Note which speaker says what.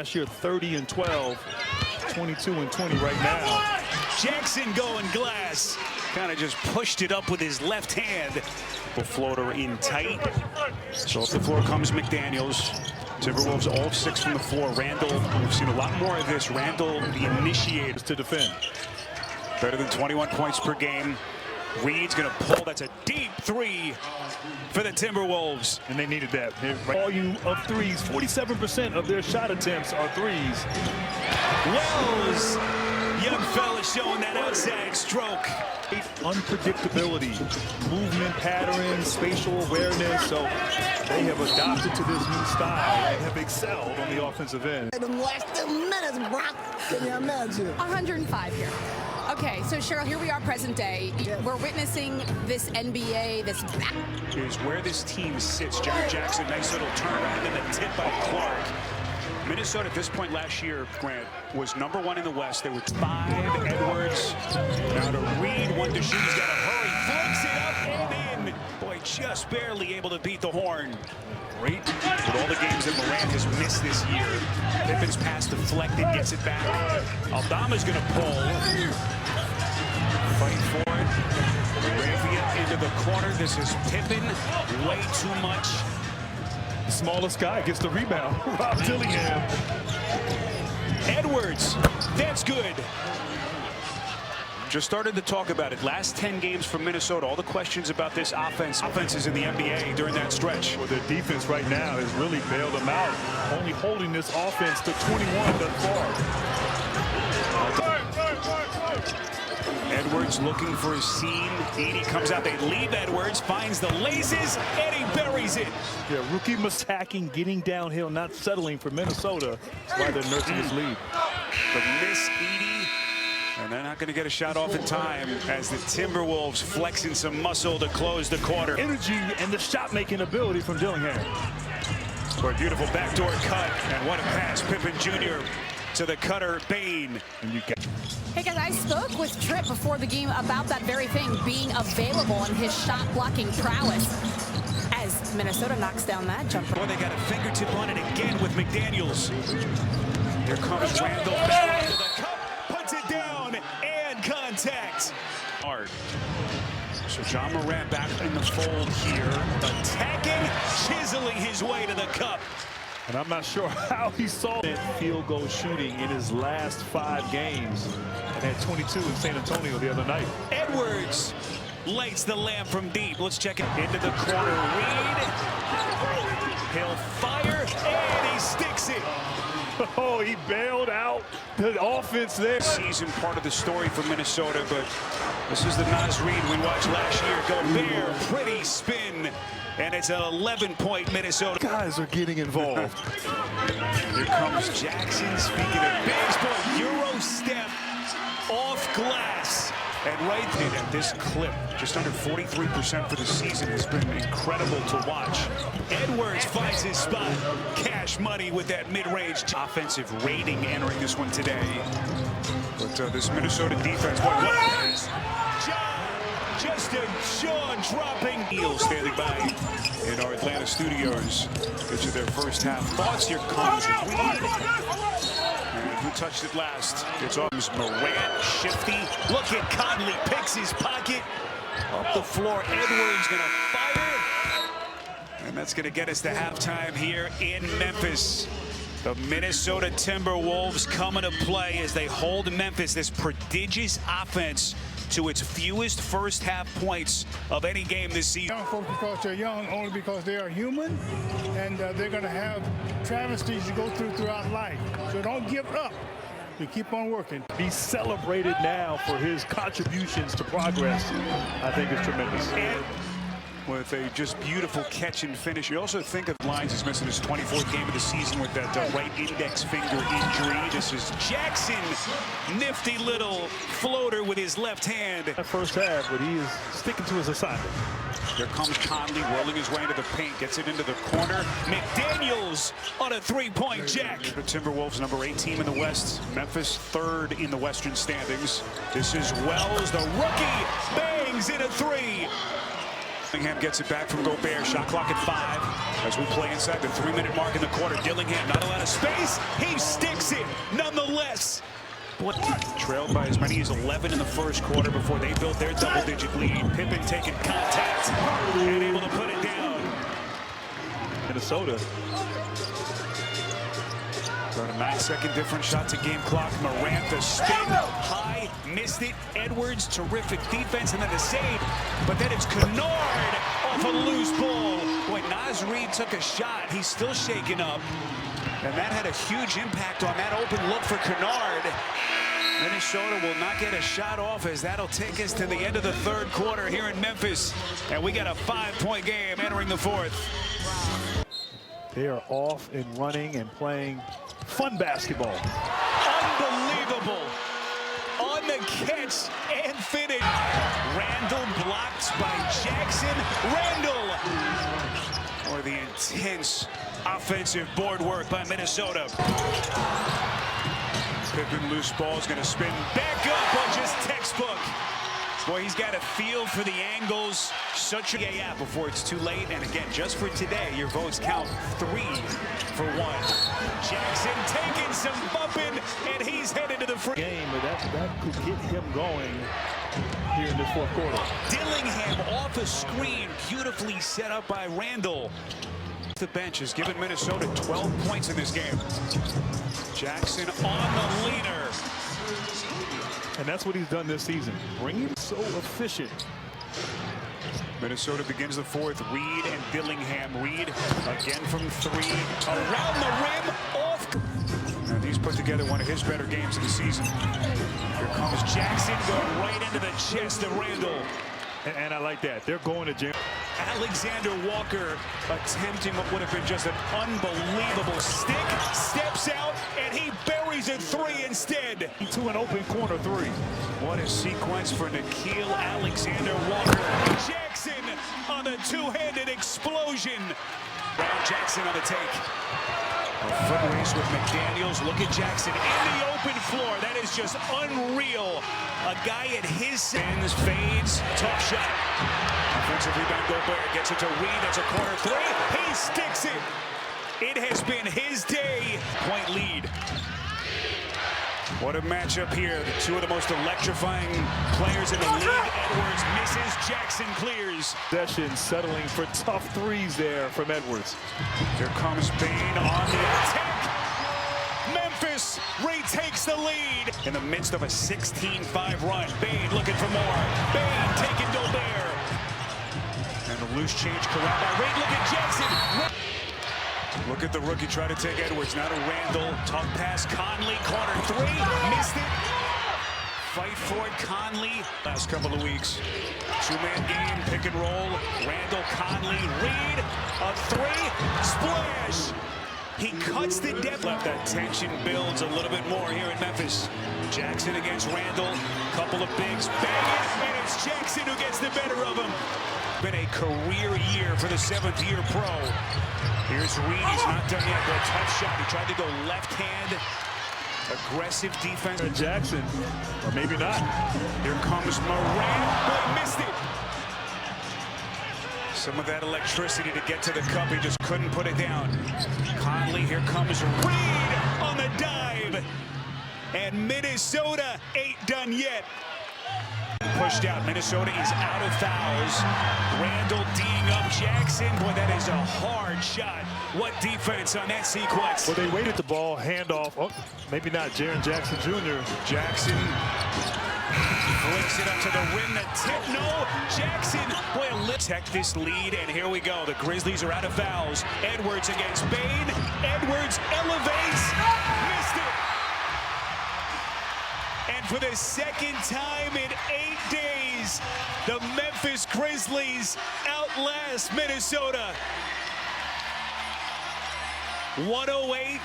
Speaker 1: Last year, 30 and 12, 22 and 20 right now.
Speaker 2: Jackson going glass. Kind of just pushed it up with his left hand. The floater in tight. So up the floor comes McDaniels. Timberwolves all of 6 from the floor. Randall, we've seen a lot more of this. Randall, the initiator to defend. Better than 21 points per game. Reed's going to pull. That's a deep three for the Timberwolves.
Speaker 1: And they needed that. Volume of threes. 47% of their shot attempts are threes.
Speaker 2: Wells, young fella showing that outside stroke.
Speaker 1: Unpredictability, movement patterns, spatial awareness. So they have adopted to this new style and have excelled on the offensive end.
Speaker 3: Watch the minutes, Brock. Can you imagine?
Speaker 4: 105 here. Okay, so Cheryl, here we are present day. We're witnessing this NBA, this back.
Speaker 2: Here's where this team sits. Jerry Jackson, nice little turnaround, and then tip by Clark. Minnesota at this point last year, Grant, was #1 in the West. There were 5. Edwards. Now to Reed, 1 to shoot. He's got to hurry. Flicks it up and in. Boy, just barely able to beat the horn. Great with all the games that Morant has missed this year. Pippen's pass deflected, gets it back. Aldama's going to pull. Fight for it. Arabia into the corner. This is Pippen. Way too much.
Speaker 1: The smallest guy gets the rebound. Rob Dillingham.
Speaker 2: Edwards. That's good. Just started to talk about it. Last 10 games from Minnesota. All the questions about this offense. Offenses in the NBA during that stretch.
Speaker 1: Well, their defense right now has really bailed them out. Only holding this offense to 21 thus far.
Speaker 2: Edwards looking for a seam. Edie comes out. They leave Edwards. Finds the laces. And he buries it.
Speaker 1: Yeah, rookie mistacking, getting downhill, not settling for Minnesota. That's why they're nursing his lead.
Speaker 2: The miss, Edie. And they're not going to get a shot off in time as the Timberwolves flexing some muscle to close the quarter.
Speaker 1: Energy and the shot-making ability from Dillingham.
Speaker 2: For a beautiful backdoor cut. And what a pass. Pippen Jr. to the cutter, Bain.
Speaker 1: And you get.
Speaker 4: Hey guys, I spoke with Tripp before the game about that very thing, being available and his shot blocking prowess. As Minnesota knocks down that jumper.
Speaker 2: Boy, they got a fingertip on it again with McDaniels. Here comes Randall back into the cup, puts it down, and contact. Hard. So John Morant back in the fold here, attacking, chiseling his way to the cup.
Speaker 1: And I'm not sure how he saw that field goal shooting in his last 5 games. And had 22 in San Antonio the other night.
Speaker 2: Edwards lights the lamp from deep. Let's check it into the corner. Reed. He'll fire, and he sticks it.
Speaker 1: Oh, he bailed out the offense there.
Speaker 2: Season part of the story for Minnesota, but this is the Nas Reed we watched last year. Gobert, pretty spin. And it's an 11-point Minnesota.
Speaker 1: Guys are getting involved.
Speaker 2: Here comes Jackson. Speaking of bigs, boy, Euro step off glass. And right there at this clip, just under 43% for the season, has been incredible to watch. Edwards finds his spot. Cash money with that mid-range offensive rating entering this one today. But this Minnesota defense, boy, what a pass. Just a jaw-dropping heel standing by in our Atlanta studios. Get you their first half thoughts. Here comes Reed. And who touched it last? It's off. Morant, shifty. Look at Conley, picks his pocket. Up the floor, Edwards gonna fire. And that's gonna get us to halftime here in Memphis. The Minnesota Timberwolves coming to play as they hold Memphis, this prodigious offense, to its fewest first half points of any game this season.
Speaker 5: Young folks, because they're young, only because they are human, and they're going to have travesties to go throughout life. So don't give up. We keep on working.
Speaker 1: He's celebrated now for his contributions to progress. I think it's tremendous.
Speaker 2: And with a just beautiful catch and finish. You also think of Lyons is missing his 24th game of the season with that right index finger injury. This is Jackson, nifty little floater with his left hand.
Speaker 1: That first half, but he is sticking to his assignment.
Speaker 2: Here comes Conley rolling his way into the paint, gets it into the corner. McDaniels on a three-point jack. The Timberwolves, number 8 team in the West. Memphis 3rd in the Western standings. This is Wells, the rookie, bangs in a 3. Dillingham gets it back from Gobert. Shot clock at 5 as we play inside the 3-minute mark in the quarter. Dillingham not a lot of space. He sticks it nonetheless. Trailed by as many as 11 in the first quarter before they built their double-digit lead. Pippen taking contact and able to put it down.
Speaker 1: Minnesota.
Speaker 2: Got a 9-second difference shot to game clock. Morant, the spin high, missed it. Edwards, terrific defense, and then the save. But then it's Kennard off a loose ball. Boy, Naz Reid took a shot. He's still shaken up. And that had a huge impact on that open look for Kennard. Minnesota will not get a shot off as that'll take us to the end of the third quarter here in Memphis. And we got a 5-point game entering the fourth.
Speaker 1: They are off and running and playing fun basketball.
Speaker 2: Unbelievable. On the catch and finish. Randall blocked by Jackson. Randall. Or the intense offensive board work by Minnesota. Pippen loose ball is going to spin back up on just textbook. Boy, he's got a feel for the angles. Such a yeah before it's too late. And again, just for today, your votes count 3 for 1. Jackson taking some bumping, and he's headed to the free
Speaker 1: Game, but that could get him going here in this fourth quarter.
Speaker 2: Dillingham off a screen, beautifully set up by Randall. The bench has given Minnesota 12 points in this game. Jackson on the leader.
Speaker 1: And that's what he's done this season. Bring him so efficient.
Speaker 2: Minnesota begins the fourth. Reid and Dillingham. Reid again from 3. Around the rim, off. And he's put together one of his better games of the season. Here comes Jackson going right into the chest of Randall.
Speaker 1: And I like that. They're going to jam.
Speaker 2: Alexander Walker attempting what would have been just an unbelievable stick. Steps out, and he buries a 3 instead.
Speaker 1: To an open corner 3.
Speaker 2: What a sequence for Nickeil Alexander-Walker. Jackson on the two-handed explosion. Brown Jackson on the take. A foot race with McDaniels. Look at Jackson in the open floor. That is just unreal. A guy at his spins, fades, tough shot. Offensive rebound, Gobert gets it to Reid. That's a corner 3. He sticks it. It has been his day. Point lead. What a matchup here. The 2 of the most electrifying players in the league. Edwards misses, Jackson clears.
Speaker 1: Possession settling for tough 3s there from Edwards.
Speaker 2: Here comes Bane on the attack. Memphis retakes the lead. In the midst of a 16-5 run, Bane looking for more. Bane taking Gobert. And the loose change corralled by Reid. Look at Jackson. Look at the rookie try to take Edwards. Now to Randall. Tough pass. Conley. Corner 3. Missed it. Fight for it. Conley. Last couple of weeks. 2-man game. Pick and roll. Randall. Conley. Reid. A 3. Splash. He cuts the depth. That tension builds a little bit more here in Memphis. Jackson against Randall. Couple of bigs. Bang it. And it's Jackson who gets the better of him. Been a career year for the 7th-year pro. Here's Reid. He's not done yet. But a tough shot. He tried to go left hand. Aggressive defense.
Speaker 1: Jackson, or maybe not.
Speaker 2: Here comes Morant. Boy, missed it. Some of that electricity to get to the cup. He just couldn't put it down. Conley. Here comes Reid on the dive. And Minnesota ain't done yet. Pushed out. Minnesota is out of fouls. Randall D'ing up Jackson. Boy, that is a hard shot. What defense on that sequence.
Speaker 1: Well, they waited the ball, handoff. Oh, maybe not Jaren Jackson Jr.
Speaker 2: Jackson flicks it up to the rim. The tip. No. Jackson. Boy, protect this lead. And here we go. The Grizzlies are out of fouls. Edwards against Bane. Edwards elevates. Missed it. And for the second time in 8 days, the Memphis Grizzlies outlast Minnesota. 108